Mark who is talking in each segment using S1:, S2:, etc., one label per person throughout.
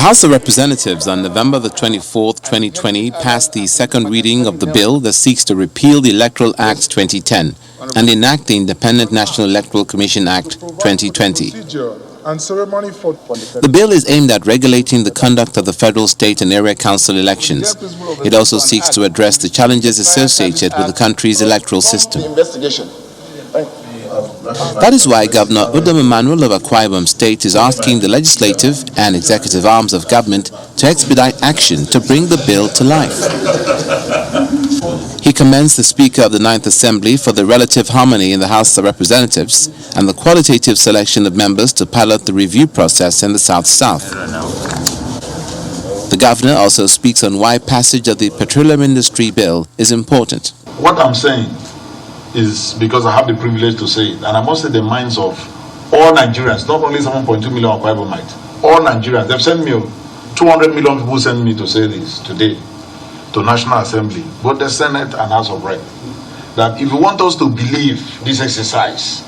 S1: House of Representatives on November the 24th, 2020 passed the second reading of the bill that seeks to repeal the Electoral Act 2010 and enact the Independent National Electoral Commission Act 2020. The bill is aimed at regulating the conduct of the federal, state and area council elections. It also seeks to address the challenges associated with the country's electoral system. That is why Governor Udom Emmanuel of Akwa Ibom State is asking the legislative and executive arms of government to expedite action to bring the bill to life. He commends the Speaker of the Ninth Assembly for the relative harmony in the House of Representatives and the qualitative selection of members to pilot the review process in the South-South. The Governor also speaks on why passage of the Petroleum Industry Bill is important.
S2: What I'm saying is because I have the privilege to say it, and I must say the minds of all Nigerians, not only 7.2 million Akwa Ibomites, all Nigerians. They've sent me, 200 million people sent me to say this today to National Assembly, both the Senate and House of Rep, that if you want us to believe this exercise,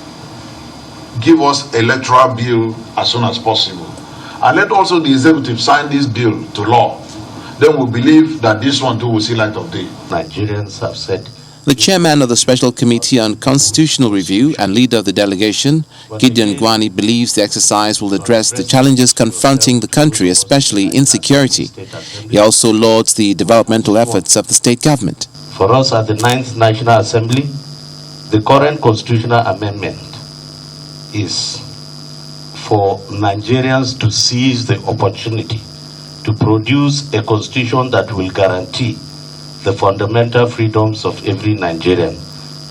S2: give us electoral bill as soon as possible, and let also the executive sign this bill to law. Then we'll believe that this one too will see light of day.
S3: Nigerians have said.
S1: The chairman of the Special Committee on Constitutional Review and leader of the delegation, Gideon Gwani, believes the exercise will address the challenges confronting the country, especially insecurity. He also lauds the developmental efforts of the state government.
S3: For us at the 9th National Assembly, the current constitutional amendment is for Nigerians to seize the opportunity to produce a constitution that will guarantee the fundamental freedoms of every Nigerian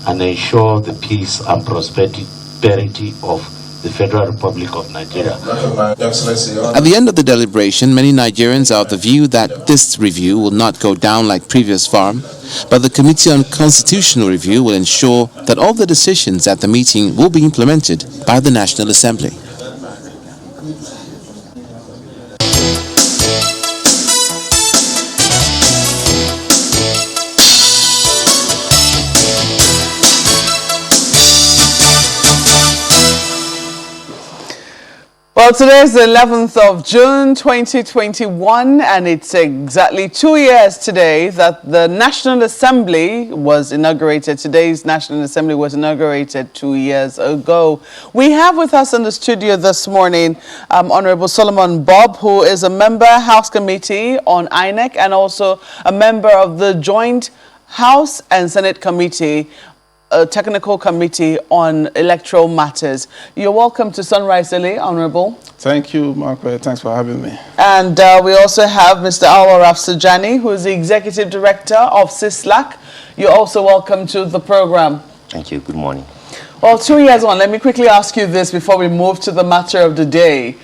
S3: and ensure the peace and prosperity of the Federal Republic of Nigeria.
S1: At the end of the deliberation, many Nigerians are of the view that this review will not go down like previous forum, but the Committee on Constitutional Review will ensure that all the decisions at the meeting will be implemented by the National Assembly.
S4: Well, today is the 11th of June, 2021, and it's exactly 2 years today that the National Assembly was inaugurated. Today's National Assembly was inaugurated 2 years ago. We have with us in the studio this morning Honorable Solomon Bob, who is a member House Committee on INEC and also a member of the Joint House and Senate Committee, a technical committee on electoral matters. You're welcome to Sunrise Daily, Honorable.
S5: Thank you, Margaret. Thanks for having me.
S4: And we also have Mr. Alwaraf Sujani, who is the Executive Director of CISLAC. You're also welcome to the program.
S6: Thank you. Good morning.
S4: Well, 2 years on, let me quickly ask you this before we move to the matter of the day.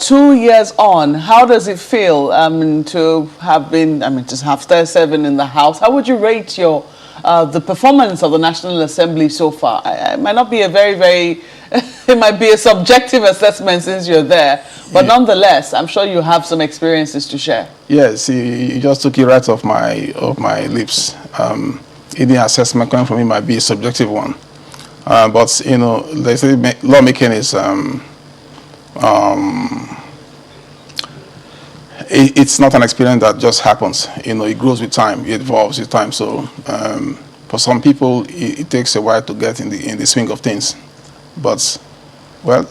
S4: 2 years on, how does it feel to have been, to have 37 in the House? How would you rate your the performance of the National Assembly so far? It might not be a very, it might be a subjective assessment since you're there, but nonetheless, I'm sure you have some experiences to share. Yes,
S5: you just took it right off my lips. Any assessment coming from me might be a subjective one, but you know, they say lawmaking is it's not an experience that just happens. You know, it grows with time, it evolves with time. So for some people, it takes a while to get in the swing of things. But well,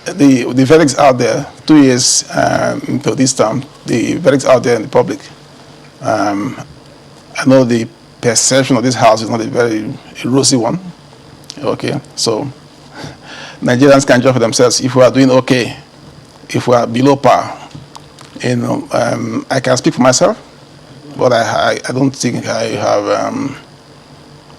S5: the verdict's out there. 2 years into this term, the verdict's out there in the public. I know the perception of this House is not a very rosy one. Okay, so Nigerians can judge for themselves if we are doing okay, if we are below par. You know, I can speak for myself, but I don't think I have.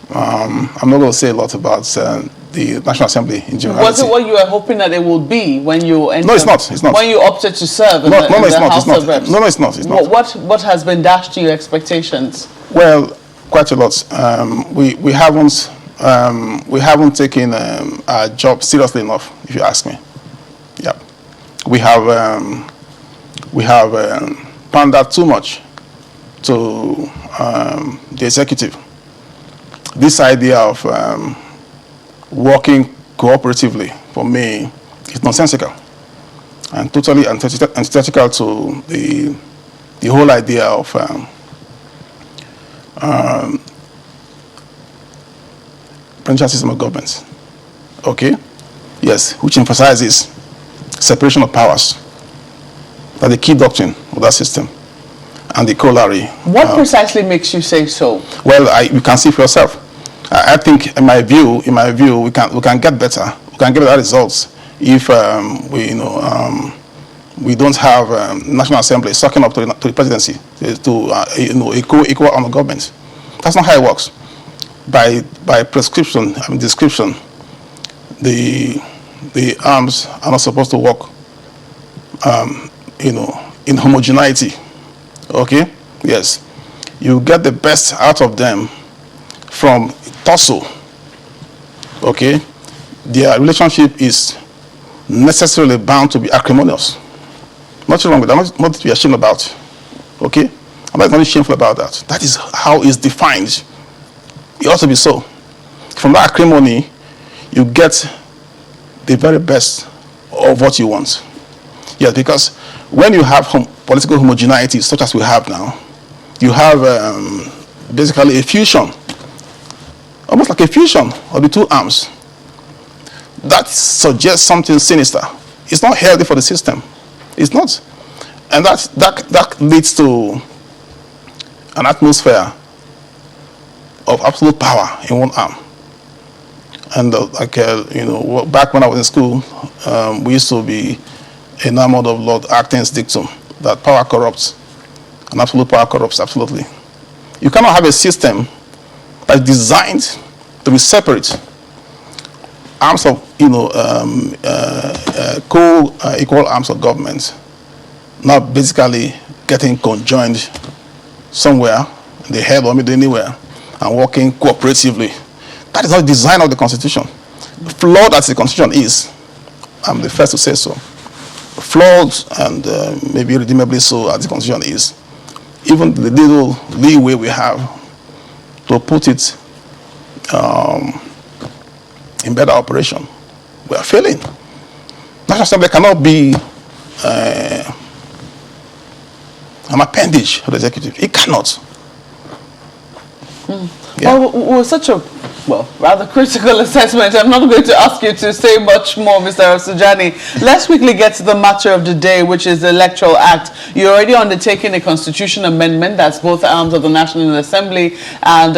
S5: I'm not going to say a lot about the National Assembly in general.
S4: Was it what you were hoping that it would be when you entered?
S5: No, it's not. It's not.
S4: When you opted to serve in the House of Reps?
S5: No, it's not. It's not.
S4: What has been dashed to your expectations?
S5: Well, quite a lot. We haven't taken our job seriously enough, if you ask me. Yeah, we have pandered too much to the executive. This idea of working cooperatively, for me, is nonsensical. and totally antithetical to the whole idea of branch system of government. Okay? Yes, which emphasizes separation of powers. That's the key doctrine of that system. And the corollary.
S4: What precisely makes you say so?
S5: Well, you can see for yourself. I think, in my view, we can get better. We can get better results if we don't have National Assembly sucking up to the presidency to equal arm of government. That's not how it works. By prescription, description, the arms are not supposed to work, in homogeneity. Okay? Yes. You get the best out of them from torso. Okay? Their relationship is necessarily bound to be acrimonious. Nothing wrong with that. Not to be ashamed about. Okay? I'm not really shameful about that. That is how it's defined. It ought to be so. From that acrimony, you get the very best of what you want. Yes, because when you have political homogeneity, such as we have now, you have basically a fusion, almost like a fusion of the two arms. That suggests something sinister. It's not healthy for the system. It's not. And that leads to an atmosphere of absolute power in one arm. And back when I was in school, we used to be enamored of Lord Acton's dictum that power corrupts, and absolute power corrupts absolutely. You cannot have a system that is designed to be separate arms of equal arms of government, not basically getting conjoined somewhere in the head or anywhere and working cooperatively. That is not the design of the Constitution. Flawed as the Constitution is, I'm the first to say so. Flawed and maybe redeemably so as the Constitution is, even the little leeway we have to put it in better operation, we are failing. National Assembly cannot be an appendage of the executive. It cannot. Yeah.
S4: Well, with such a rather critical assessment, I'm not going to ask you to say much more, Mr. Rafsanjani. Let's quickly get to the matter of the day, which is the Electoral Act. You're already undertaking a constitution amendment that's both arms of the National Assembly, and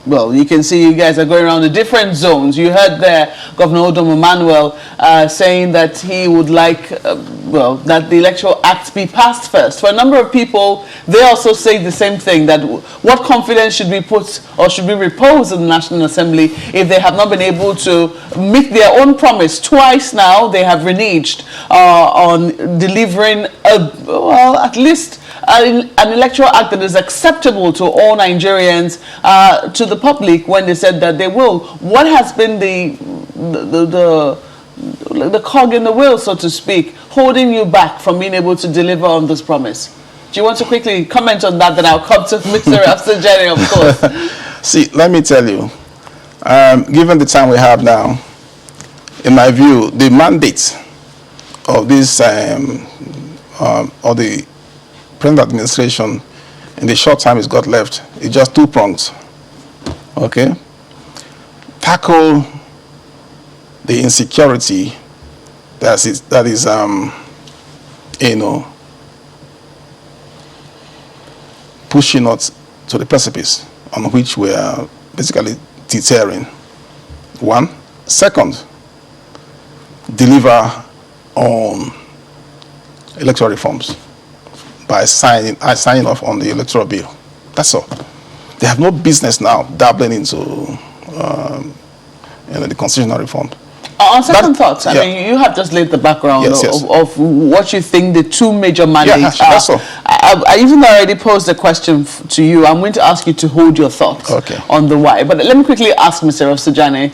S4: well, you can see you guys are going around the different zones. You heard there Governor Odom Emmanuel saying that he would like, that the Electoral Act be passed first. For a number of people, they also say the same thing, that what confidence should be put or should be reposed in the National Assembly if they have not been able to meet their own promise. Twice now, they have reneged on delivering, at least an Electoral Act that is acceptable to all Nigerians, to the public, when they said that they will. What has been the cog in the wheel, so to speak, holding you back from being able to deliver on this promise? Do you want to quickly comment on that? Then I'll come to Mr. Rafsanjani, of course.
S5: See, let me tell you, given the time we have now, in my view, the mandate of this, of the present administration in the short time it's got left is just two prongs. Okay? Tackle the insecurity that is pushing us to the precipice on which we are basically teetering. One. Second, deliver on electoral reforms by signing off on the electoral bill. That's all. They have no business now dabbling into the constitutional reform.
S4: On second thoughts, I mean, you have just laid the background of what you think the two major mandates are.
S5: That's all.
S4: Even though I already posed a question to you, I'm going to ask you to hold your thoughts on the why. But let me quickly ask Mr. Rafsanjani,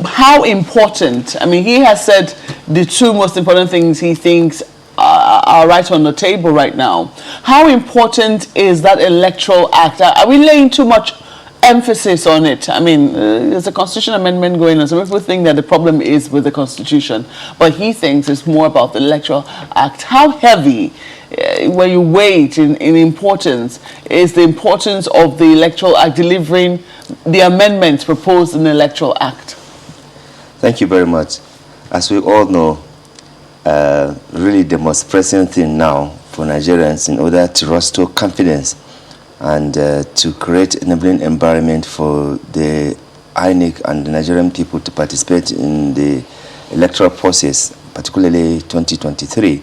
S4: how important, I mean, he has said the two most important things he thinks are right on the table right now. How important is that Electoral Act? Are we laying too much emphasis on it. I mean, there's a constitution amendment going on. Some people think that the problem is with the constitution, but he thinks it's more about the Electoral Act. How heavy, when you weigh it in importance, is the importance of the Electoral Act delivering the amendments proposed in the Electoral Act?
S6: Thank you very much. As we all know, really the most pressing thing now for Nigerians in order to restore confidence and to create an enabling environment for the INEC and the Nigerian people to participate in the electoral process, particularly 2023,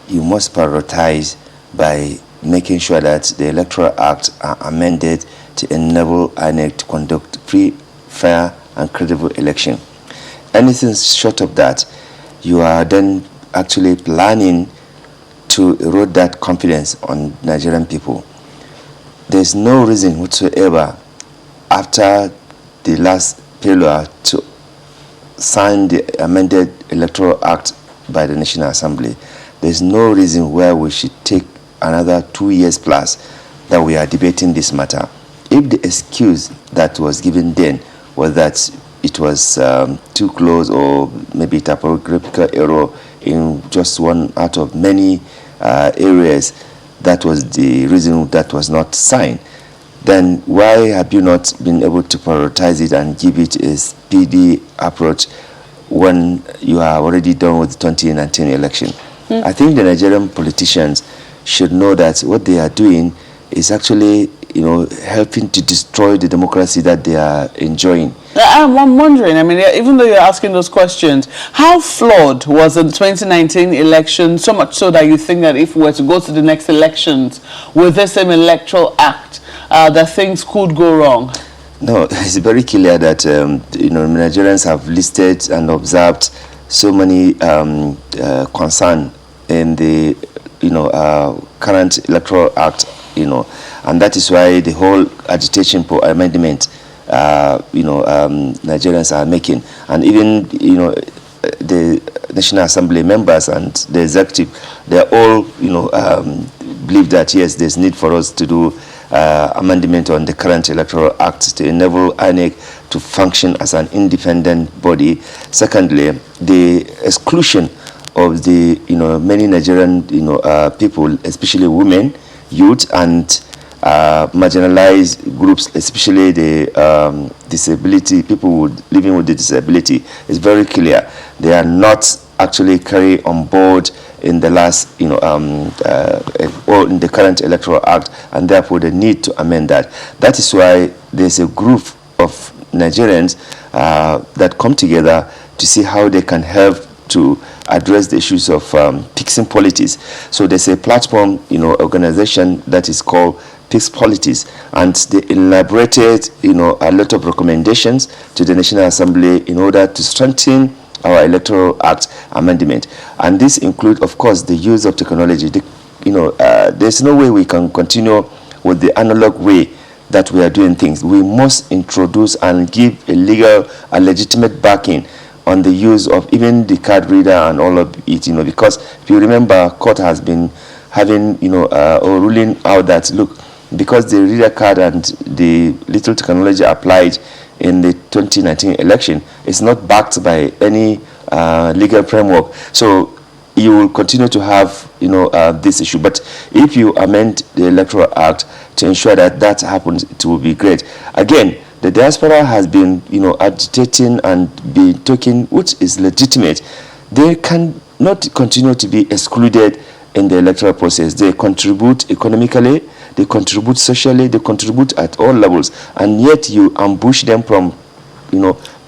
S6: you must prioritize by making sure that the Electoral Act are amended to enable INEC to conduct free, fair, and credible election. Anything short of that, you are then actually planning to erode that confidence on Nigerian people. There's no reason whatsoever after the last failure to sign the amended Electoral Act by the National Assembly. There's no reason why we should take another 2 years plus that we are debating this matter. If the excuse that was given then was that it was too close or maybe typographical error in just one out of many areas, that was the reason that was not signed, then why have you not been able to prioritize it and give it a speedy approach when you are already done with the 2019 election? I think the Nigerian politicians should know that what they are doing is actually, helping to destroy the democracy that they are enjoying.
S4: I'm wondering, I mean, even though you're asking those questions, how flawed was the 2019 election, so much so that you think that if we were to go to the next elections with the same Electoral Act, that things could go wrong?
S6: No, it's very clear that, Nigerians have listed and observed so many concerns in the, current Electoral Act, and that is why the whole agitation for amendment, Nigerians are making, and even the National Assembly members and the executive, they all believe that yes, there's need for us to do amendment on the current Electoral Act to enable INEC to function as an independent body. Secondly, the exclusion of the many Nigerian people, especially women, youth, and marginalized groups, especially the disability people living with the disability, is very clear. They are not actually carried on board in the last, or in the current Electoral Act, and therefore they need to amend that. That is why there's a group of Nigerians that come together to see how they can help to address the issues of fixing politics. So there's a platform, organization that is called Fix Politics, and they elaborated, a lot of recommendations to the National Assembly in order to strengthen our Electoral Act amendment. And this includes, of course, the use of technology. There's no way we can continue with the analog way that we are doing things. We must introduce and give a legal and legitimate backing on the use of even the card reader and all of it, because if you remember, court has been having, or ruling out that, look, because the reader card and the little technology applied in the 2019 election is not backed by any legal framework. So you will continue to have, this issue. But if you amend the Electoral Act to ensure that that happens, it will be great. Again, the diaspora has been, agitating and be talking, which is legitimate. They cannot continue to be excluded in the electoral process. They contribute economically, they contribute socially, they contribute at all levels, and yet you ambush them from,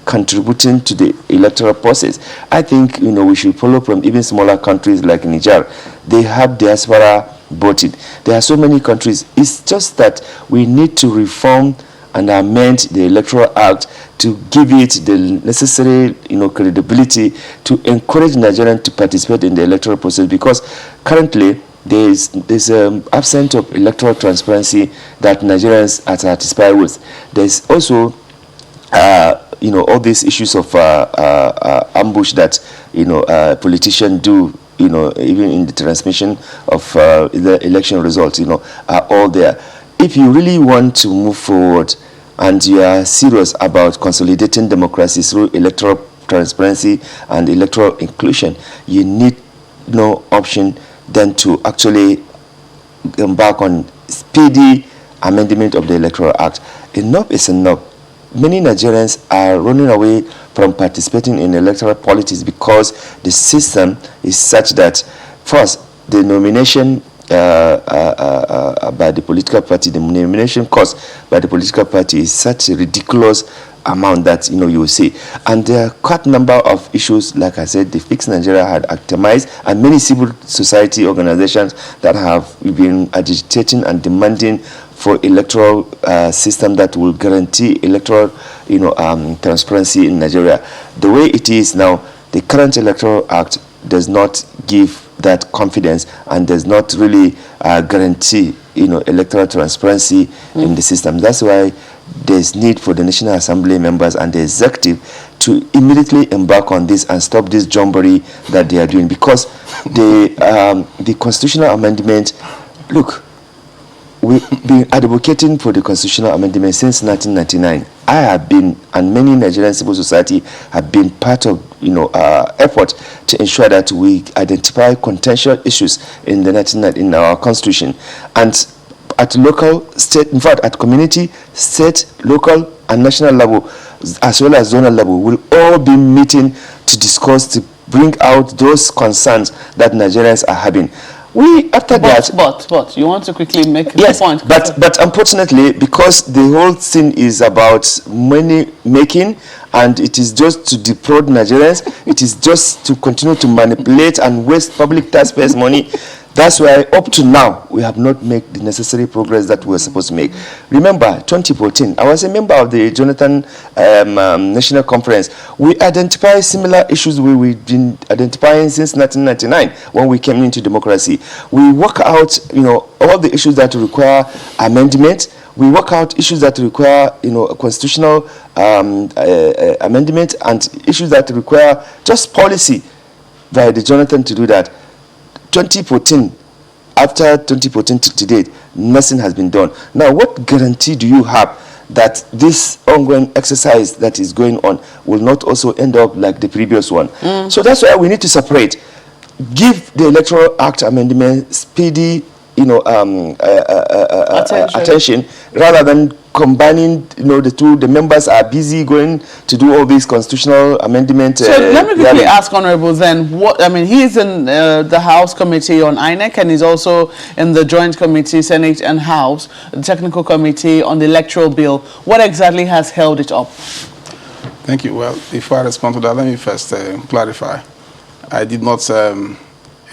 S6: contributing to the electoral process. I think, we should follow from even smaller countries like Niger. They have diaspora voting. There are so many countries. It's just that we need to reform and amend the Electoral Act to give it the necessary, credibility to encourage Nigerians to participate in the electoral process, because currently there's absence of electoral transparency that Nigerians are satisfied with. There's also all these issues of ambush that politicians do, even in the transmission of the election results, are all there. if you really want to move forward and you are serious about consolidating democracy through electoral transparency and electoral inclusion, you need no option than to actually embark on speedy amendment of the Electoral Act. Enough is enough. Many Nigerians are running away from participating in electoral politics because the system is such that, first, the nomination by the political party, the nomination cost by the political party is such a ridiculous amount that you will see. And there are quite a number of issues, like I said, the Fix Nigeria had itemized, and many civil society organizations that have been agitating and demanding for electoral system that will guarantee electoral transparency in Nigeria. The way it is now, the current Electoral Act does not give that confidence and does not really guarantee electoral transparency in the system. That's why there's need for the National Assembly members and the executive to immediately embark on this and stop this jumboree that they are doing, because the constitutional amendment, look, we've been advocating for the constitutional amendment since 1999. I have been, and many Nigerian civil society have been part of effort to ensure that we identify contentious issues in our constitution, and at local, state, in fact at community, state, local and national level, as well as zonal level, will all be meeting to discuss, to bring out those concerns that Nigerians are having.
S4: But you want to quickly make the point.
S6: But unfortunately, because the whole thing is about money making, and it is just to defraud Nigerians, it is just to continue to manipulate and waste public taxpayers' money. That's why up to now we have not made the necessary progress that we were supposed to make. Remember, 2014, I was a member of the Jonathan National Conference. We identified similar issues we've been identifying since 1999 when we came into democracy. We work out, all the issues that require amendment. We work out issues that require, a constitutional amendment, and issues that require just policy by the Jonathan to do that. 2014, after 2014 to date, nothing has been done. Now, what guarantee do you have that this ongoing exercise that is going on will not also end up like the previous one? So that's why we need to separate. Give the Electoral Act amendment speedy, attention, rather than combining, the two. The members are busy going to do all these constitutional amendment.
S4: So let me quickly ask Honorable then, he's in the House Committee on INEC, and he's also in the Joint Committee, Senate and House, the Technical Committee on the Electoral Bill. What exactly has held it up?
S5: Thank you. Well, before I respond to that, let me first clarify. I did not, in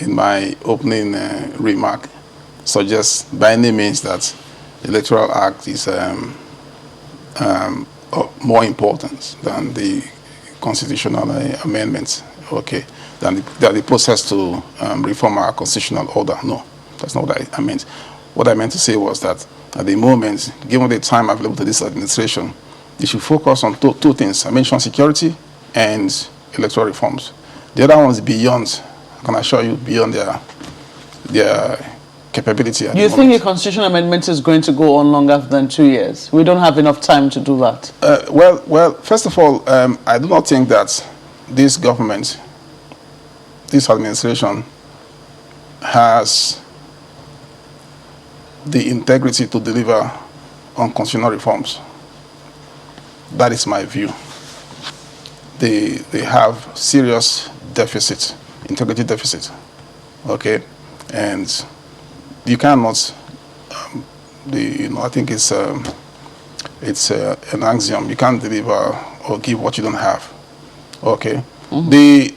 S5: my opening remark, suggest by any means that the Electoral Act is more important than the constitutional amendments, than the process to reform our constitutional order. No, that's not what I meant. What I meant to say was that at the moment, given the time available to this administration, they should focus on two things. I mentioned security and electoral reforms. The other one is beyond, I can assure you, beyond their capability.
S4: Do you think a constitutional amendment is going to go on longer than 2 years? We don't have enough time to do that.
S5: Well, first of all, I do not think that this government, this administration, has the integrity to deliver on constitutional reforms. That is my view. They have serious deficit, integrity deficit, and you cannot. I think it's an axiom. You can't deliver or give what you don't have. The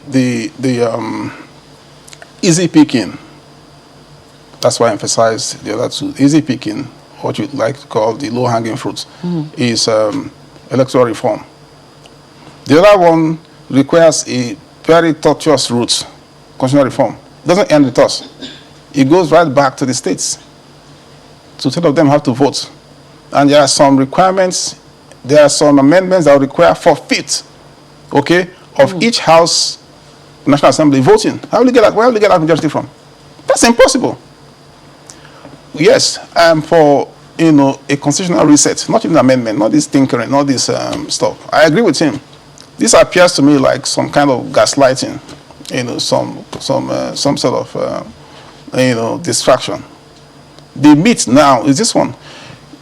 S5: easy picking. That's why I emphasize the other two. Easy picking, what you'd like to call the low-hanging fruits, is electoral reform. The other one requires a very tortuous route, constitutional reform. It doesn't end with us. It goes right back to the states. So 10 of them have to vote. And there are some requirements, there are some amendments that will require forfeit, of each House National Assembly voting. Where will you get that majority from? That's impossible. Yes, for a constitutional reset, not even amendment, not this tinkering, not this stuff. I agree with him. This appears to me like some kind of gaslighting, some sort of, distraction. The meat now is this one: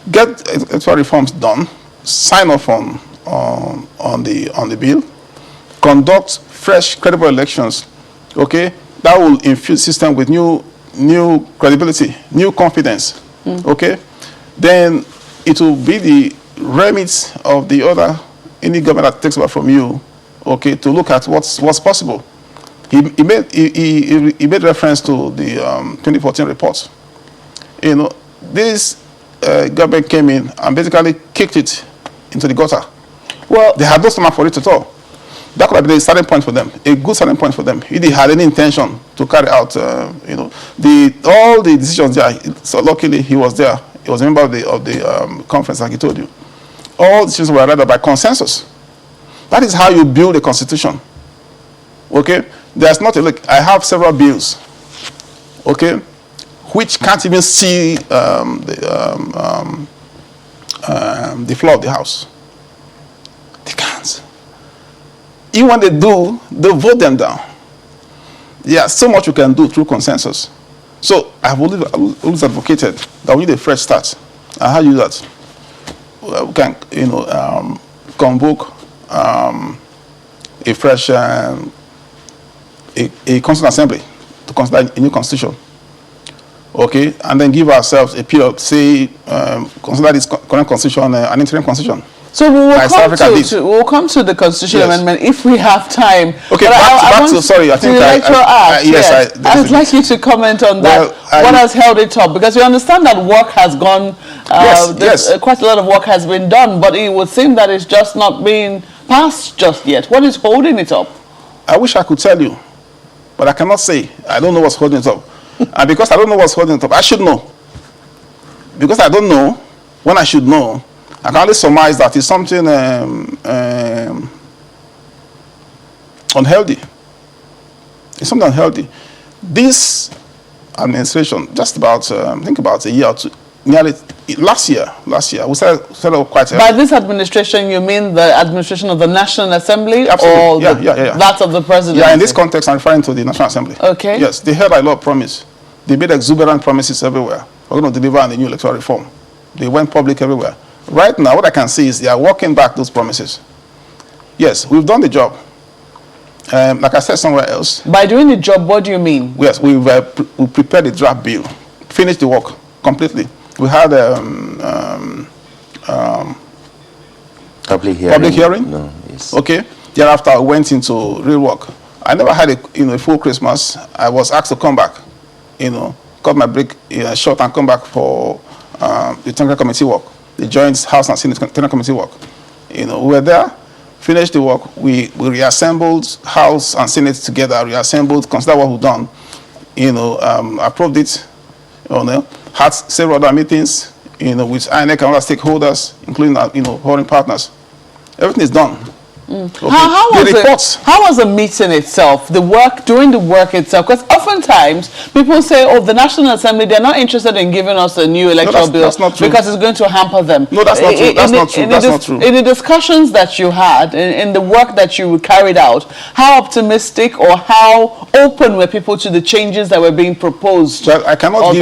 S5: get electoral reforms done, sign off on the bill, conduct fresh, credible elections. Okay, that will infuse system with new credibility, new confidence. Okay, then it will be the remit of the other any government that takes over from you. Okay, to look at what's possible. He made reference to the 2014 report. This government came in and basically kicked it into the gutter. Well, they had no stomach for it at all. That could have been a starting point for them, a good starting point for them. If they had any intention to carry out, all the decisions there. So luckily, he was there. He was a member of the conference, like he told you. All decisions were read by consensus. That is how you build a constitution. Okay, there's not a look. I have several bills. Okay, which can't even see the floor of the house. They can't. Even when they do, they vote them down. There's so much you can do through consensus. So I've always advocated that we need a fresh start. And how do you do that? We can, convoke a fresh a constituent assembly to consider a new constitution. Okay, and then give ourselves a period, say, consider this current constitution an interim constitution.
S4: So we'll come to the constitutional amendment if we have time.
S5: Okay, back to sorry, I think
S4: the Electoral Act.
S5: Yes,
S4: I'd like you to comment on that. What has held it up? Because we understand that work has gone. Quite a lot of work has been done, but it would seem that it's just not being passed just yet. What is holding it up?
S5: I wish I could tell you, but I cannot say. I don't know what's holding it up, and because I don't know what's holding it up, I should know. Because I don't know when I should know. I can only surmise that it's something unhealthy. It's something unhealthy. This administration, just about, think about a year or two, nearly last year, we set up quite a...
S4: By this administration, you mean the administration of the National Assembly?
S5: Absolutely.
S4: Or
S5: yeah.
S4: that of the President?
S5: Yeah, in this context, I'm referring to the National Assembly.
S4: Okay.
S5: Yes, they held a lot of promise. They made exuberant promises everywhere. We're going to deliver on the new electoral reform. They went public everywhere. Right now, what I can see is they are walking back those promises. Yes, we've done the job. Like I said somewhere else.
S4: By doing the job, what do you mean?
S5: Yes, we prepared the draft bill, finished the work completely. We had
S6: public
S5: hearing.
S6: No, yes.
S5: Okay. Thereafter, I went into real work. I never had a full Christmas. I was asked to come back. Cut my break short and come back for the technical committee work. The Joint House and Senate Technical Committee work. We were there, finished the work. We reassembled House and Senate together, reassembled, considered what we've done. Approved it. Had several other meetings. With INEC and other stakeholders, including foreign partners. Everything is done. Okay.
S4: How was the meeting itself, the work, doing the work itself? Because oftentimes people say, oh, the National Assembly, they're not interested in giving us a new electoral bill because it's going to hamper them.
S5: No, that's not true. That's not true.
S4: In the discussions that you had, in the work that you carried out, how optimistic or how open were people to the changes that were being proposed?
S5: Well, I cannot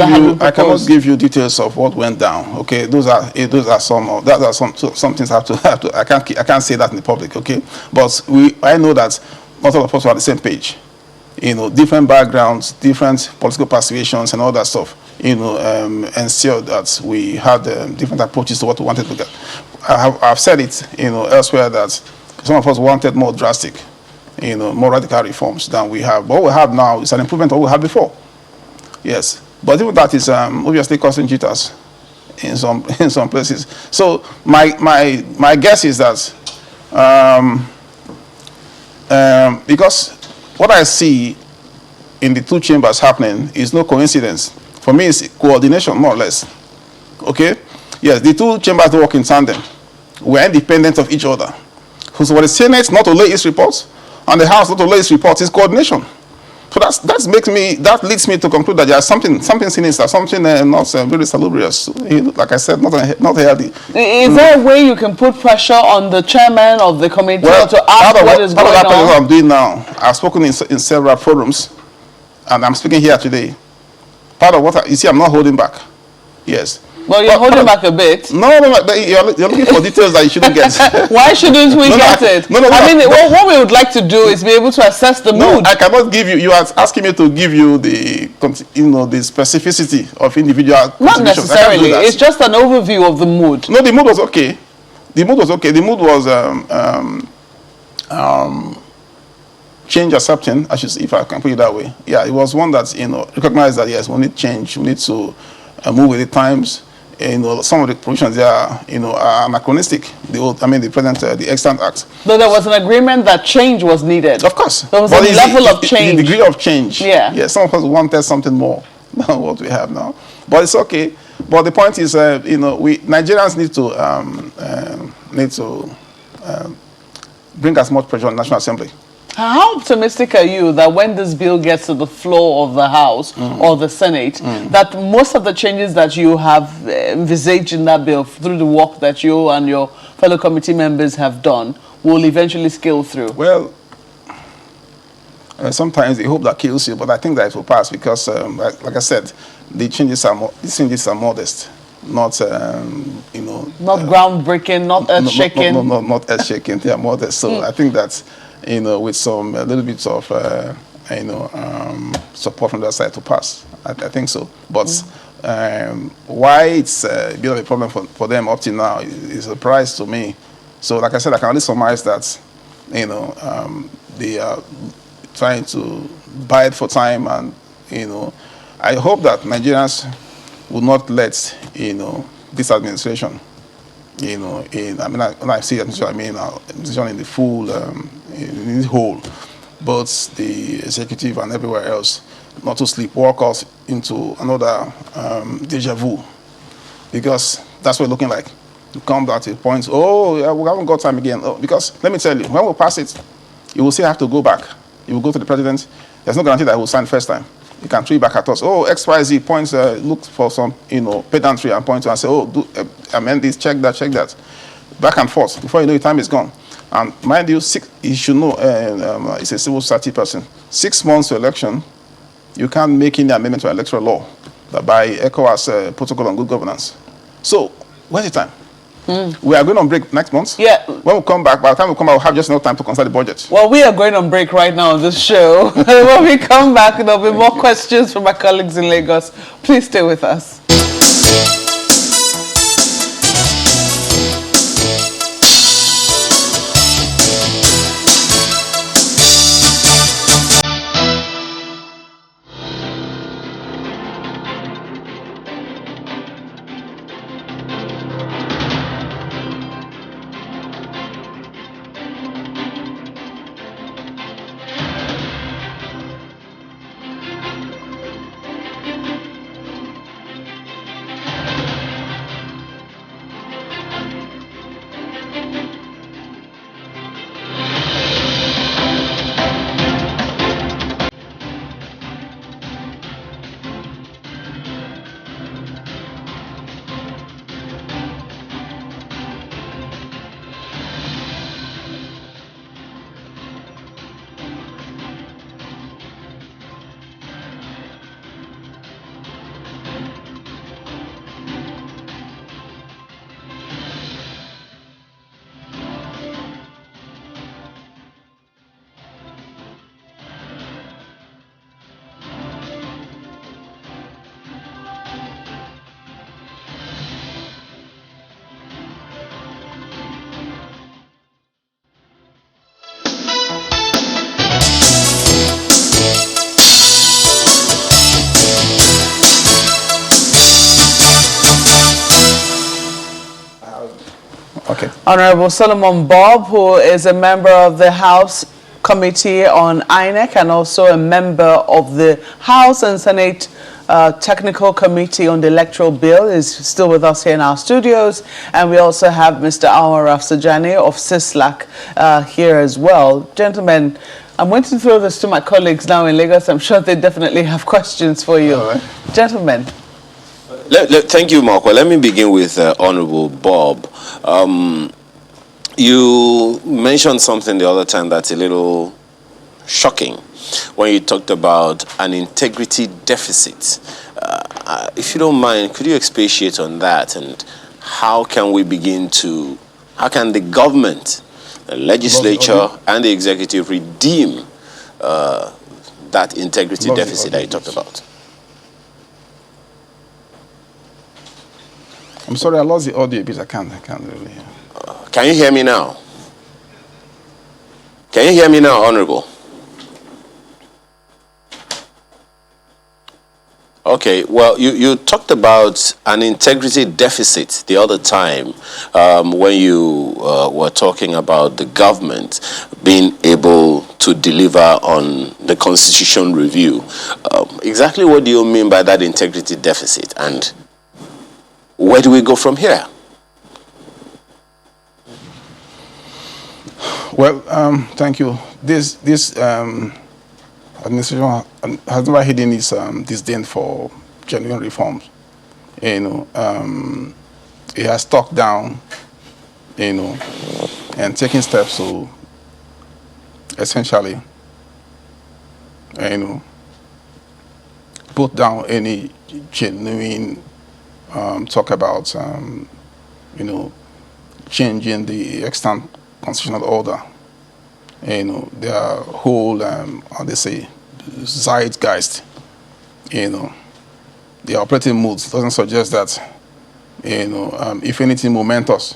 S5: give you details of what went down. Okay, those are some things I have to. I can't say that in the public. Okay. But I know that not all of us were on the same page. Different backgrounds, different political persuasions, and all that stuff. Ensured that we had different approaches to what we wanted to get. I've said it, elsewhere that some of us wanted more drastic, more radical reforms than we have. But what we have now is an improvement of what we had before. Yes, but even that is obviously causing jitters in some places. So my guess is that. Because what I see in the two chambers happening is no coincidence. For me, it's coordination, more or less. Okay? Yes, the two chambers work in tandem. We're independent of each other. So for the Senate not to lay its reports, and the House not to lay its reports, is coordination. So that leads me to conclude that there's something sinister, something not very salubrious. Like I said, not healthy.
S4: Is there a way you can put pressure on the chairman of the committee to ask what is going on?
S5: Part of what I'm doing now, I've spoken in several forums, and I'm speaking here today. Part of what you see, I'm not holding back. Yes.
S4: Well, you're holding back a bit.
S5: No, you're looking for details that you shouldn't get.
S4: Why shouldn't we get it? I mean, what we would like to do is be able to assess the mood.
S5: I cannot give you. You are asking me to give you the specificity of individual.
S4: Not necessarily. It's just an overview of the mood.
S5: No, the mood was okay. The mood was okay. The mood was change accepting. If I can put it that way. Yeah, it was one that recognized that yes, we need change. We need to move with the times. Some of the provisions there are anachronistic. The Extant Act.
S4: But there was an agreement that change was needed.
S5: Of course.
S4: There was a level of change.
S5: The degree of change.
S4: Yeah.
S5: Yeah. Some of us wanted something more than what we have now. But it's okay. But the point is, Nigerians need to bring as much pressure on the National Assembly.
S4: How optimistic are you that when this bill gets to the floor of the House or the Senate, that most of the changes that you have envisaged in that bill through the work that you and your fellow committee members have done will eventually scale through?
S5: Well, sometimes the hope that kills you, but I think that it will pass because, like I said, these changes are modest. Not
S4: not groundbreaking, not earth shaking.
S5: Not earth shaking. They are modest. So I think that with some a little bit of support from that side to pass. I think so. But why it's a bit of a problem for them up to now is a surprise to me. So like I said, I can only surmise that they are trying to bide for time, and I hope that Nigerians will not let this administration when I say administration, I mean administration in the full in the whole, both the executive and everywhere else, not to sleepwalk us into another deja vu, because that's what it's looking like. You come down to points, oh, yeah, we haven't got time again. Oh, because let me tell you, when we pass it, you will still have to go back. You will go to the president. There's no guarantee that he will sign first time. You can throw it back at us. Oh, XYZ points, look for some, pedantry and point to and say, oh, amend this, check that. Back and forth. Before you know, your time is gone. And mind you, you should know, it's a civil society person. 6 months to election, you can't make any amendment to electoral law by ECOWAS protocol on good governance. So, where's the time? We are going on break next month. Yeah. When we come back, by the time we come back, we'll have just enough time to consider the budget.
S4: Well, we are going on break right now on this show. When we come back, there'll be more questions from my colleagues in Lagos. Please stay with us.
S5: Okay.
S4: Honorable Solomon Bob, who is a member of the House Committee on INEC and also a member of the House and Senate Technical Committee on the Electoral Bill, is still with us here in our studios. And we also have Mr. Awar Rafsanjani of CISLAC here as well. Gentlemen, I'm going to throw this to my colleagues now in Lagos. I'm sure they definitely have questions for you.
S5: All right.
S4: Gentlemen.
S7: Thank you, Marco. Let me begin with Honorable Bob. You mentioned something the other time that's a little shocking when you talked about an integrity deficit. If you don't mind, could you expatiate on that, and how can we how can the government, the legislature, and the executive redeem that integrity deficit that you talked about?
S5: I'm sorry, I lost the audio because I can't really hear.
S7: Can you hear me now? Can you hear me now, Honorable? Okay, well, you talked about an integrity deficit the other time when you were talking about the government being able to deliver on the constitution review. Exactly what do you mean by that integrity deficit, and where do we go from here?
S5: Well, thank you. This administration has never hidden its disdain for genuine reforms. It has talked down, and taken steps to essentially, put down any genuine talk about, changing the extant constitutional order. Their whole, how they say, zeitgeist, the operating moods doesn't suggest that, if anything momentous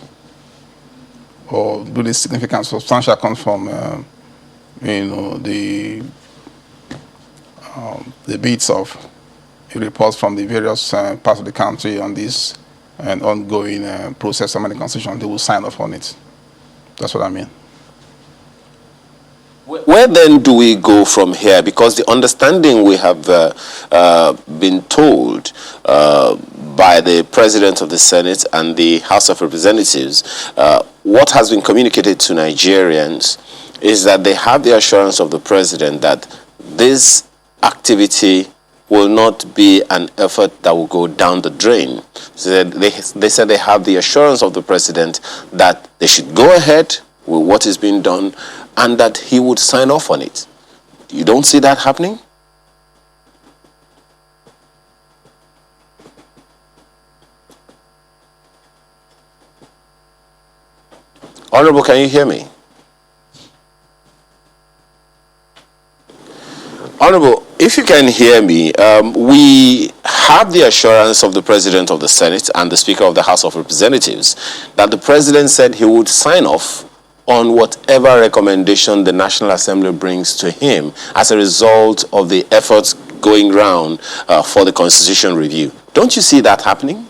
S5: or really significant, substantial comes from, the bits of reports from the various parts of the country on this and ongoing process of the constitution, they will sign off on it. That's what I mean.
S7: Where then do we go from here? Because the understanding we have been told by the President of the Senate and the House of Representatives, what has been communicated to Nigerians is that they have the assurance of the President that this activity will not be an effort that will go down the drain. So they said they have the assurance of the President that they should go ahead with what is being done and that he would sign off on it. You don't see that happening? Honorable, can you hear me? Honorable, if you can hear me, we have the assurance of the President of the Senate and the Speaker of the House of Representatives that the President said he would sign off on whatever recommendation the National Assembly brings to him as a result of the efforts going round for the Constitution review. Don't you see that happening?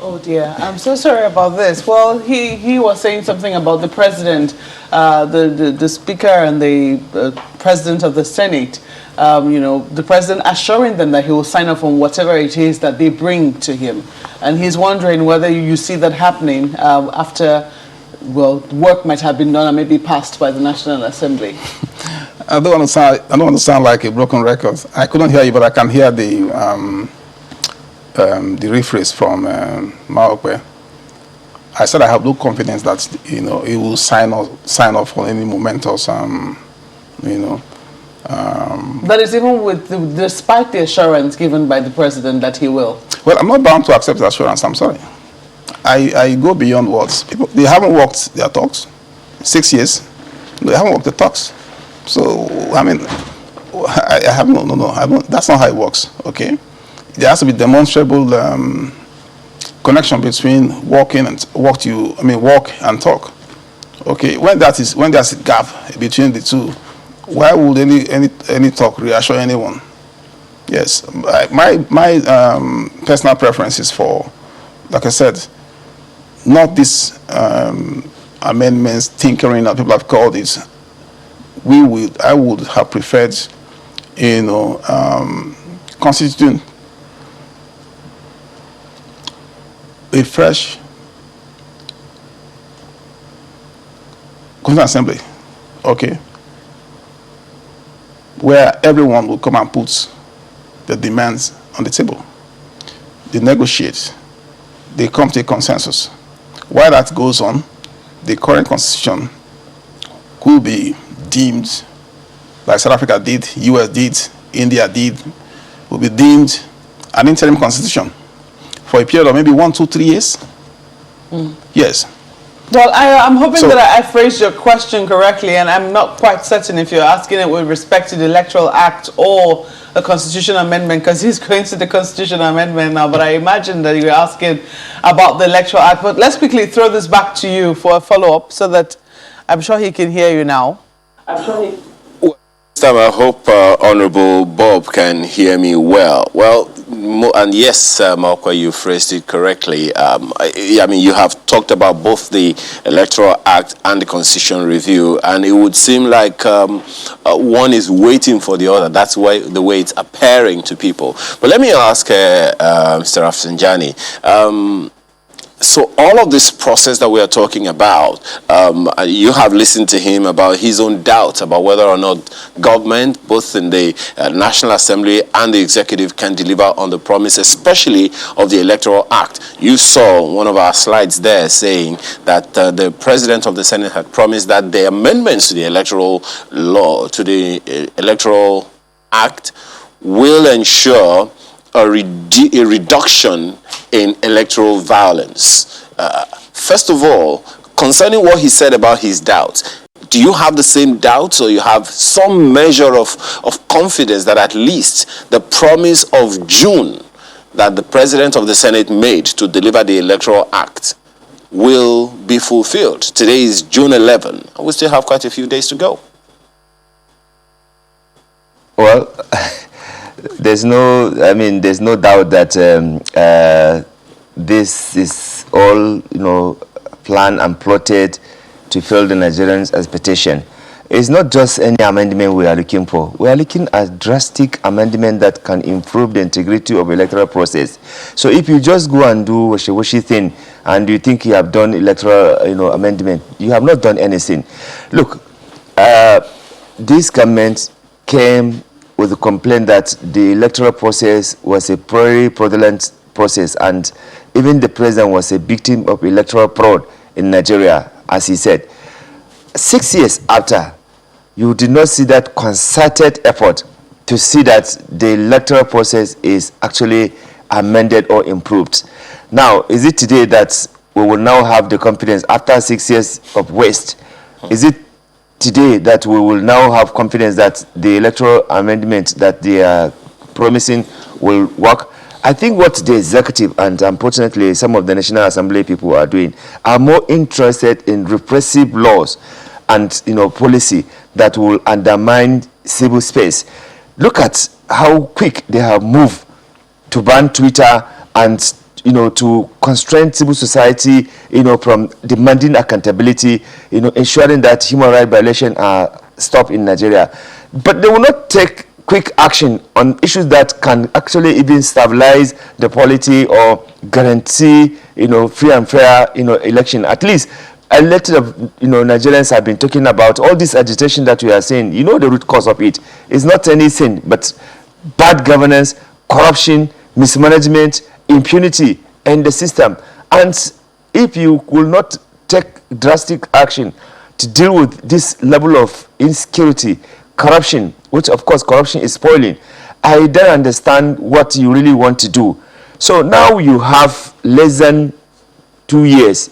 S4: Oh dear, I'm so sorry about this. Well, he was saying something about the President, the Speaker and the President of the Senate. The President assuring them that he will sign off on whatever it is that they bring to him. And he's wondering whether you see that happening after, well, work might have been done and maybe passed by the National Assembly.
S5: I don't want to sound like a broken record. I couldn't hear you, but I can hear the rephrase from Maokwe. I said I have no confidence that he will sign off on any momentous
S4: That is even despite the assurance given by the President that he will.
S5: Well, I'm not bound to accept the assurance. I'm sorry. I go beyond words. People, they haven't walked their talks. 6 years. They haven't walked the talks. So, I mean, I have no. That's not how it works, okay? There has to be demonstrable connection between walk and talk. Okay, when there's a gap between the two, why would any talk reassure anyone? Yes, my personal preference is for, like I said, not this amendments tinkering that people have called it. I would have preferred, constituting a fresh Constitutional Assembly, okay, where everyone will come and put the demands on the table. They negotiate. They come to a consensus. While that goes on, the current constitution could be deemed, like South Africa did, US did, India did, will be deemed an interim constitution for a period of maybe 1, 2, 3 years. Yes.
S4: Well, I'm hoping that I phrased your question correctly, and I'm not quite certain if you're asking it with respect to the Electoral Act or a constitutional amendment, because he's going to the constitutional amendment now, but I imagine that you're asking about the Electoral Act. But let's quickly throw this back to you for a follow-up so that I'm sure he can hear you now.
S7: I hope Honorable Bob can hear me well. Well, and yes, Malkwa, you phrased it correctly. I mean, you have talked about both the Electoral Act and the Constitution Review, and it would seem like one is waiting for the other. That's why the way it's appearing to people. But let me ask Mr. Rafsanjani. So all of this process that we are talking about, you have listened to him about his own doubts about whether or not government, both in the National Assembly and the executive, can deliver on the promise, especially of the Electoral Act. You saw one of our slides there saying that the President of the Senate had promised that the amendments to the electoral law, to the Electoral Act, will ensure a reduction in electoral violence. First of all, concerning what he said about his doubts, do you have the same doubts, or you have some measure of confidence that at least the promise of June that the President of the Senate made to deliver the Electoral Act will be fulfilled? Today is June 11, and we still have quite a few days to go.
S6: Well, there's no doubt that this is all, planned and plotted to fill the Nigerians' expectation. It's not just any amendment we are looking for. We are looking at drastic amendment that can improve the integrity of the electoral process. So if you just go and do wishy-washy thing and you think you have done electoral, amendment, you have not done anything. Look, this government came with a complaint that the electoral process was a very fraudulent process, and even the president was a victim of electoral fraud in Nigeria, as he said. 6 years after, you did not see that concerted effort to see that the electoral process is actually amended or improved. Now, is it today that we will now have the confidence after 6 years of waste? Is it today that we will now have confidence that the electoral amendment that they are promising will work? I think what the executive and unfortunately some of the National Assembly people are doing are more interested in repressive laws and policy that will undermine civil space. Look at how quick they have moved to ban Twitter and to constrain civil society, from demanding accountability, ensuring that human rights violations are stopped in Nigeria. But they will not take quick action on issues that can actually even stabilize the polity or guarantee, free and fair, election. At least a lot of, Nigerians have been talking about all this agitation that we are saying. The root cause of it is not anything but bad governance, corruption, mismanagement, impunity in the system. And if you will not take drastic action to deal with this level of insecurity, corruption, which of course corruption is spoiling, I don't understand what you really want to do. So now you have less than 2 years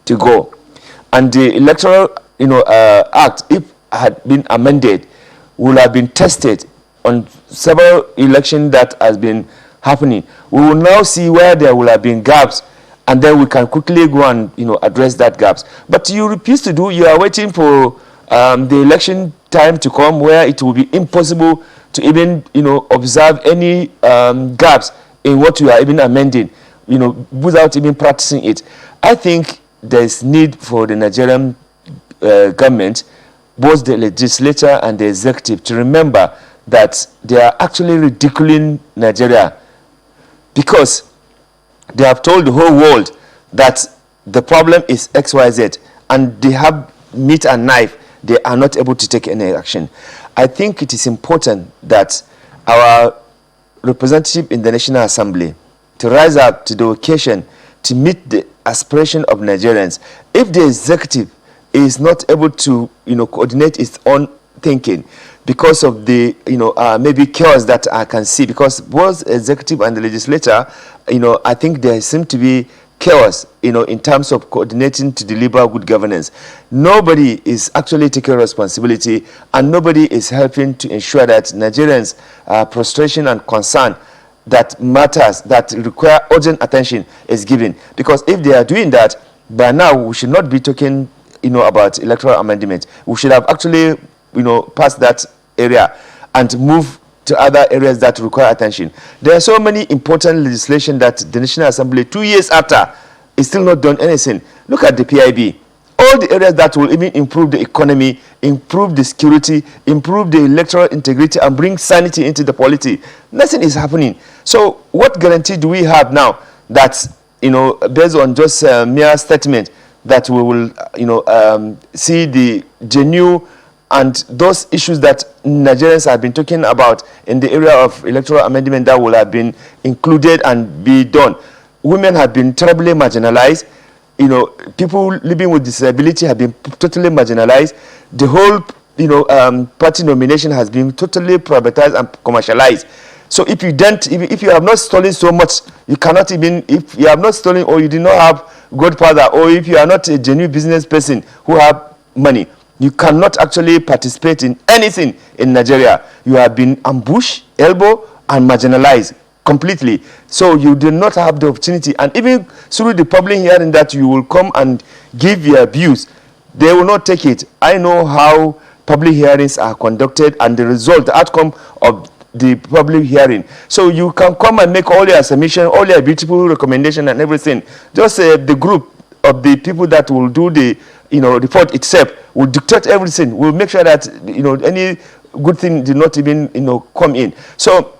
S6: to go, and the Electoral Act, if had been amended, would have been tested on several elections that has been happening. We will now see where there will have been gaps, and then we can quickly go and address that gaps. But you refuse to do. You are waiting for the election time to come where it will be impossible to even observe any gaps in what you are even amending, without even practicing it. I think there is need for the Nigerian government, both the legislature and the executive, to remember that they are actually ridiculing Nigeria, because they have told the whole world that the problem is XYZ, and they have meat and knife, they are not able to take any action. I think it is important that our representative in the National Assembly to rise up to the occasion to meet the aspiration of Nigerians. If the executive is not able to, coordinate its own thinking because of the, maybe chaos that I can see, because both executive and the legislature, I think there seem to be chaos, in terms of coordinating to deliver good governance. Nobody is actually taking responsibility, and nobody is helping to ensure that Nigerians' frustration and concern that matters, that require urgent attention, is given. Because if they are doing that, by now we should not be talking, about electoral amendment. We should have actually, passed that area and move to other areas that require attention. There are so many important legislation that the National Assembly, 2 years after, is still not done anything. Look at the PIB. All the areas that will even improve the economy, improve the security, improve the electoral integrity, and bring sanity into the polity. Nothing is happening. So what guarantee do we have now that, based on just a mere statement, that we will, see the genuine and those issues that Nigerians have been talking about in the area of electoral amendment that will have been included and be done? Women have been terribly marginalized. People living with disability have been totally marginalized. The whole, party nomination has been totally privatized and commercialized. So if you have not stolen so much, you cannot even, if you have not stolen, or you do not have godfather, or if you are not a genuine business person who have money, you cannot actually participate in anything in Nigeria. You have been ambushed, elbowed, and marginalized completely. So you do not have the opportunity. And even through the public hearing that you will come and give your views, they will not take it. I know how public hearings are conducted and the result, the outcome of the public hearing. So you can come and make all your submission, all your beautiful recommendation and everything. Just the group of the people that will do the report itself will dictate everything. Will make sure that any good thing did not even come in. So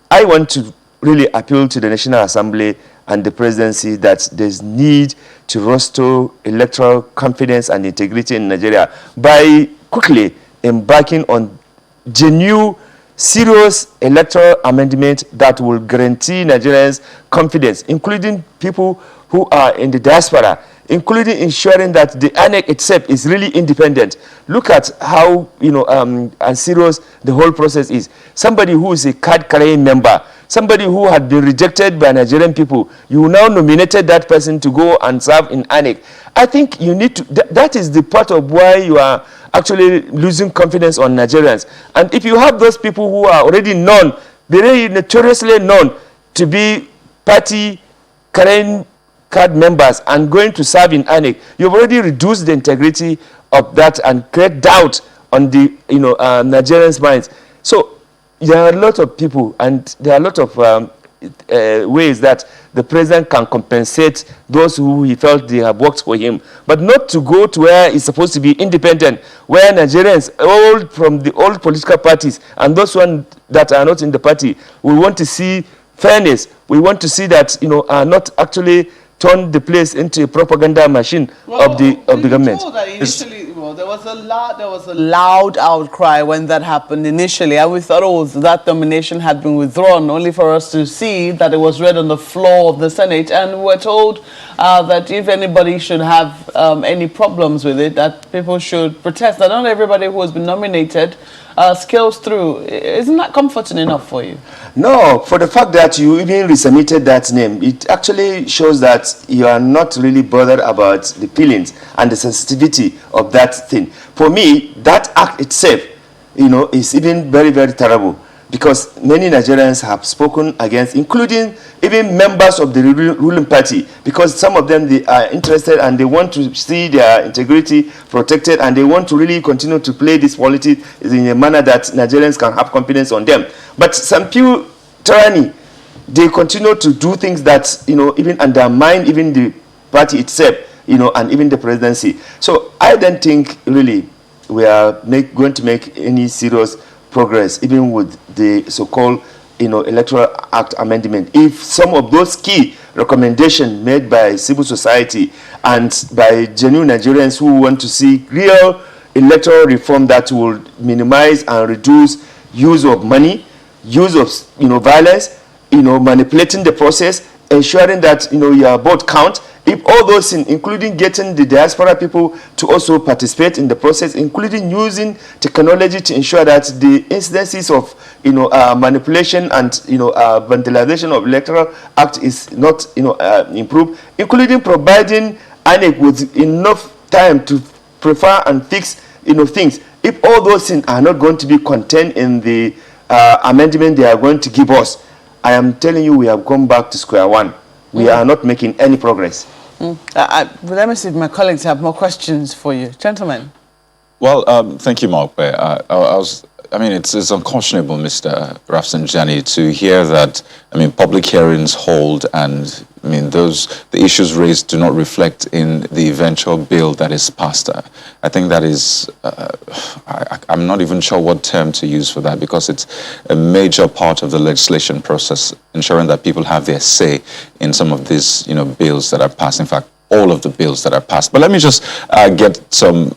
S6: I want to really appeal to the National Assembly and the presidency that there's need to restore electoral confidence and integrity in Nigeria by quickly embarking on genuine, serious electoral amendment that will guarantee Nigerians confidence, including people who are in the diaspora, including ensuring that the INEC itself is really independent. Look at how and serious the whole process is. Somebody who is a card-carrying member, somebody who had been rejected by Nigerian people, you now nominated that person to go and serve in INEC. I think you need to, that is the part of why you are actually losing confidence on Nigerians. And if you have those people who are already known, very notoriously known to be party carrying card members and going to serve in INEC, you've already reduced the integrity of that and create doubt on the Nigerians' minds. So there are a lot of people, and there are a lot of ways that the president can compensate those who he felt they have worked for him, but not to go to where he's supposed to be independent, where Nigerians, all from the old political parties and those one that are not in the party, we want to see fairness. We want to see that are not actually turn the place into a propaganda machine of the government.
S4: That initially, there was a loud outcry when that happened initially, and we thought, that nomination had been withdrawn, only for us to see that it was read on the floor of the Senate, and we were told that if anybody should have any problems with it, that people should protest. That not everybody who has been nominated scales through. Isn't that comforting enough for you?
S6: No, for the fact that you even resubmitted that name, it actually shows that you are not really bothered about the feelings and the sensitivity of that thing. For me, that act itself, is even very, very terrible, because many Nigerians have spoken against, including even members of the ruling party, because some of them, they are interested and they want to see their integrity protected, and they want to really continue to play this politics in a manner that Nigerians can have confidence on them. But some few tyranny, they continue to do things that even undermine even the party itself, and even the presidency. So I don't think really we are going to make any serious progress, even with the so-called Electoral Act amendment, if some of those key recommendations made by civil society and by genuine Nigerians who want to see real electoral reform that will minimize and reduce use of money, use of violence, manipulating the process, ensuring that your vote count. If all those things, including getting the diaspora people to also participate in the process, including using technology to ensure that the incidences of manipulation and vandalization of Electoral Act is not improved, including providing INEC with enough time to prefer and fix things. If all those things are not going to be contained in the amendment they are going to give us, I am telling you, we have gone back to square one. We are not making any progress.
S4: Let me see if my colleagues have more questions for you. Gentlemen.
S8: Well, thank you, Mark. I mean, it's unconscionable, Mr. Rafsanjani, to hear that, public hearings hold and, the issues raised do not reflect in the eventual bill that is passed. I think that is, I'm not even sure what term to use for that, because it's a major part of the legislation process, ensuring that people have their say in some of these, bills that are passed. In fact, all of the bills that are passed. But let me just get some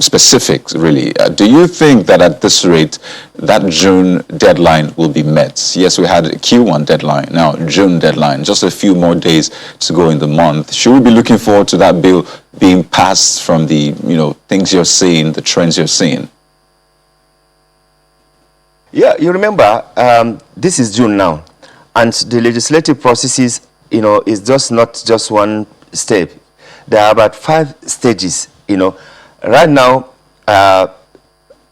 S8: specifics, really. Do you think that at this rate, that June deadline will be met? Yes, we had a Q1 deadline, now June deadline, just a few more days to go in the month. Should we be looking forward to that bill being passed from the, things you're seeing, the trends you're seeing?
S6: Yeah, you remember, this is June now, and the legislative processes, is just not just one step. There are about 5 stages. Right now,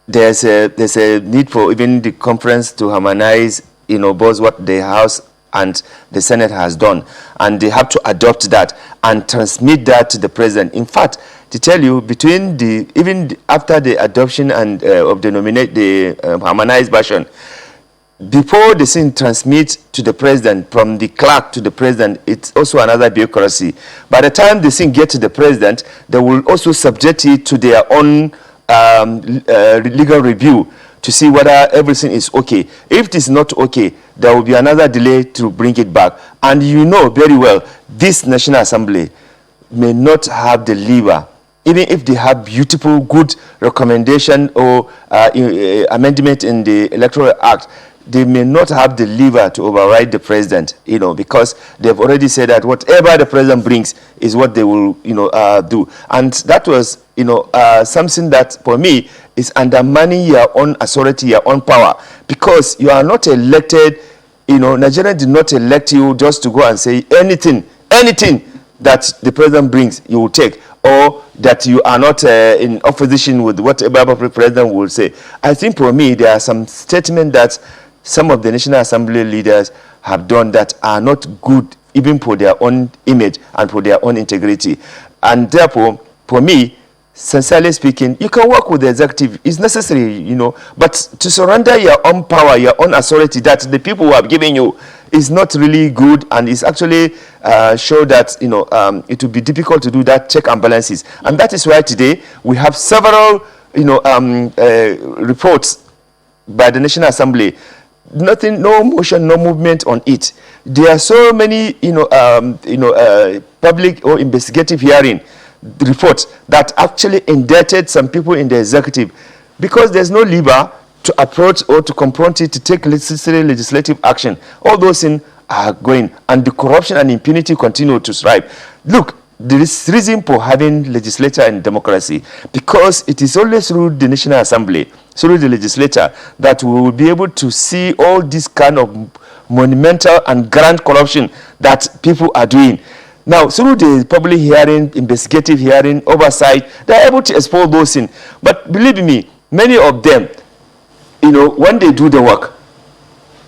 S6: there's a need for even the conference to harmonize, both what the House and the Senate has done, and they have to adopt that and transmit that to the president. In fact, to tell you, between after the adoption and of the harmonized version, before the thing transmits to the president, from the clerk to the president, it's also another bureaucracy. By the time the thing gets to the president, they will also subject it to their own legal review to see whether everything is okay. If it is not okay, there will be another delay to bring it back. And you know very well, this National Assembly may not have the lever, even if they have beautiful, good recommendation or amendment in the Electoral Act. They may not have the lever to override the president, because they've already said that whatever the president brings is what they will, do. And that was, something that, for me, is undermining your own authority, your own power, because you are not elected. Nigeria did not elect you just to go and say anything that the president brings, you will take, or that you are not in opposition with whatever the president will say. I think, for me, there are some statements that some of the National Assembly leaders have done that are not good, even for their own image and for their own integrity. And therefore, for me, sincerely speaking, you can work with the executive. It's necessary, but to surrender your own power, your own authority that the people who have given you is not really good, and it's actually show that, it will be difficult to do that check and balances. And that is why today we have several, reports by the National Assembly. Nothing, no motion, no movement on it. There are so many, public or investigative hearing reports that actually indicted some people in the executive, because there's no lever to approach or to confront it, to take necessary legislative action. All those things are going, and the corruption and impunity continue to thrive. Look, there is reason for having legislature and democracy, because it is only through the National Assembly, through the legislature, that we will be able to see all this kind of monumental and grand corruption that people are doing. Now, through the public hearing, investigative hearing, oversight, they are able to expose those things. But believe me, many of them, when they do the work,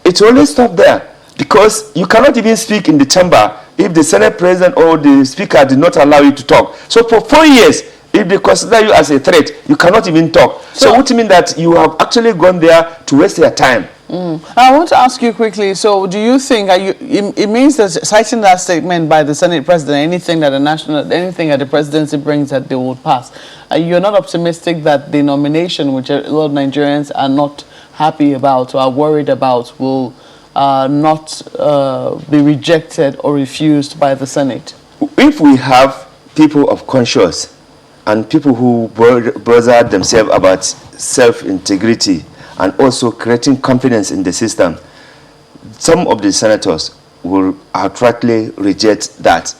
S6: it will only stop there, because you cannot even speak in the chamber if the Senate President or the Speaker did not allow you to talk. So for 4 years, if they consider you as a threat, you cannot even talk. So what do you mean that you have actually gone there to waste your time?
S4: I want to ask you quickly, so do you think, it means that, citing that statement by the Senate President, anything that the presidency brings that they will pass, you're not optimistic that the nomination, which a lot of Nigerians are not happy about or are worried about, will not be rejected or refused by the Senate?
S6: If we have people of conscience and people who bother themselves about self-integrity and also creating confidence in the system, some of the senators will outrightly reject that,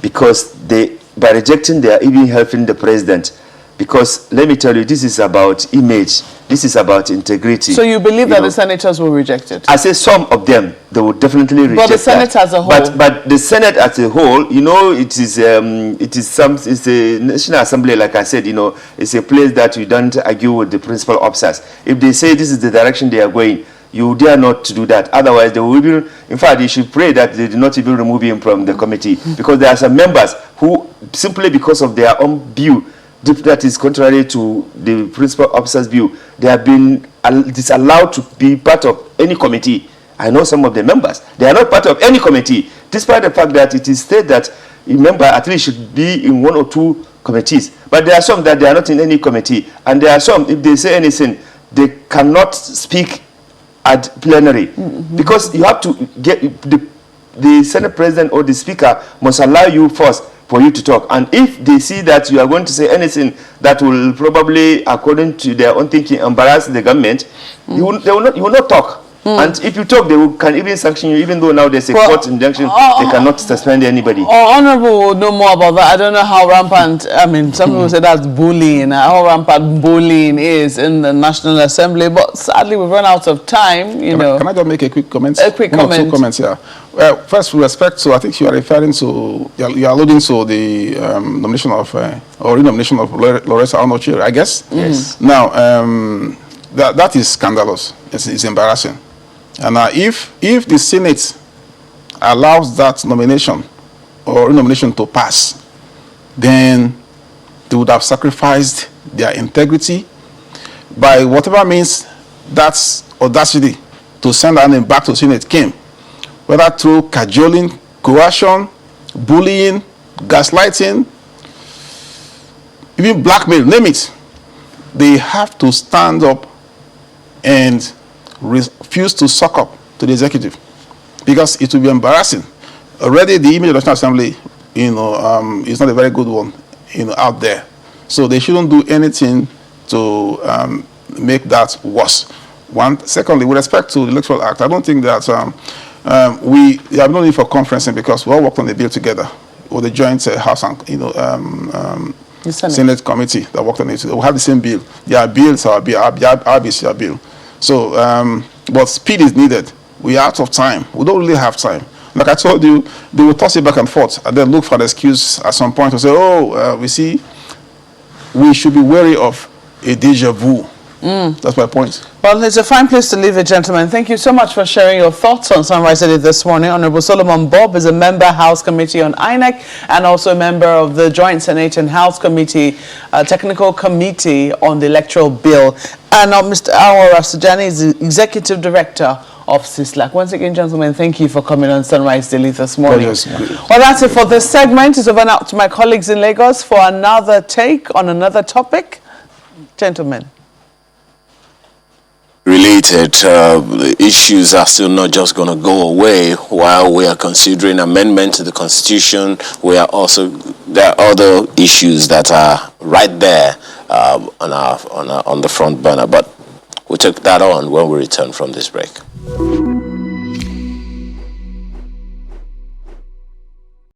S6: because by rejecting, they are even helping the president. Because let me tell you, this is about image, this is about integrity.
S4: So you believe that the senators will reject it?
S6: I say some of them, they will definitely reject it.
S4: But the Senate as a whole?
S6: But the Senate as a whole, you know, it's a National Assembly, like I said, you know, it's a place that you don't argue with the principal officers. If they say this is the direction they are going, you dare not to do that. Otherwise, they will even, in fact, you should pray that they do not even remove him from the committee. Because there are some members who, simply because of their own view, that is contrary to the principal officer's view, they have been disallowed to be part of any committee. I know some of the members, they are not part of any committee, despite the fact that it is stated that a member at least should be in 1 or 2 committees. But there are some that they are not in any committee, and there are some, if they say anything, they cannot speak at plenary, because you have to get the Senate President or the Speaker must allow you first for you to talk. And if they see that you are going to say anything that will probably, according to their own thinking, embarrass the government, you will not talk. And if you talk, they can even sanction you, even though now there's a court injunction, they cannot suspend anybody.
S4: Honorable will know more about that. I don't know how rampant, I mean, some people say that's bullying, how rampant bullying is in the National Assembly, but sadly we've run out of time, you know.
S5: Can I just make a quick comment?
S4: A quick comment.
S5: 2 comments here. Well, first, with respect to, I think you are referring to, you are alluding to the nomination of, or renomination of Lawrence Arnold, I guess?
S6: Yes.
S5: Now, that is scandalous. It's embarrassing. And if the Senate allows that nomination or renomination to pass, then they would have sacrificed their integrity by whatever means that's audacity to send her name back to the Senate came, whether through cajoling, coercion, bullying, gaslighting, even blackmail, name it. They have to stand up and refuse to suck up to the executive, because it will be embarrassing. Already the image of the National Assembly, you know, is not a very good one, you know, out there. So they shouldn't do anything to make that worse. Secondly, with respect to the Electoral Act, I don't think that we have no need for conferencing, because we all worked on the bill together with the joint House and, you know, Senate committee that worked on it. We have the same bill. Their bills, our bill, our bill is our bill. So, but speed is needed. We are out of time. We don't really have time. Like I told you, they will toss it back and forth and then look for an excuse at some point to say, we see, we should be wary of a deja vu. That's my point.
S4: Well, it's a fine place to leave it, gentlemen. Thank you so much for sharing your thoughts on Sunrise Edit this morning. Honorable Solomon Bob is a member House Committee on INEC and also a member of the Joint Senate and House Committee, Technical Committee on the Electoral Bill. And Mr. Awar Rasujani is the Executive Director of CISLAC. Once again, gentlemen, thank you for coming on Sunrise Daily this morning. Well, that's it for this segment. It's over now to my colleagues in Lagos for another take on another topic. Gentlemen.
S7: Related issues are still not just going to go away while we are considering amendment to the Constitution. There are other issues that are right there on the front burner, but we'll take that on when we return from this break.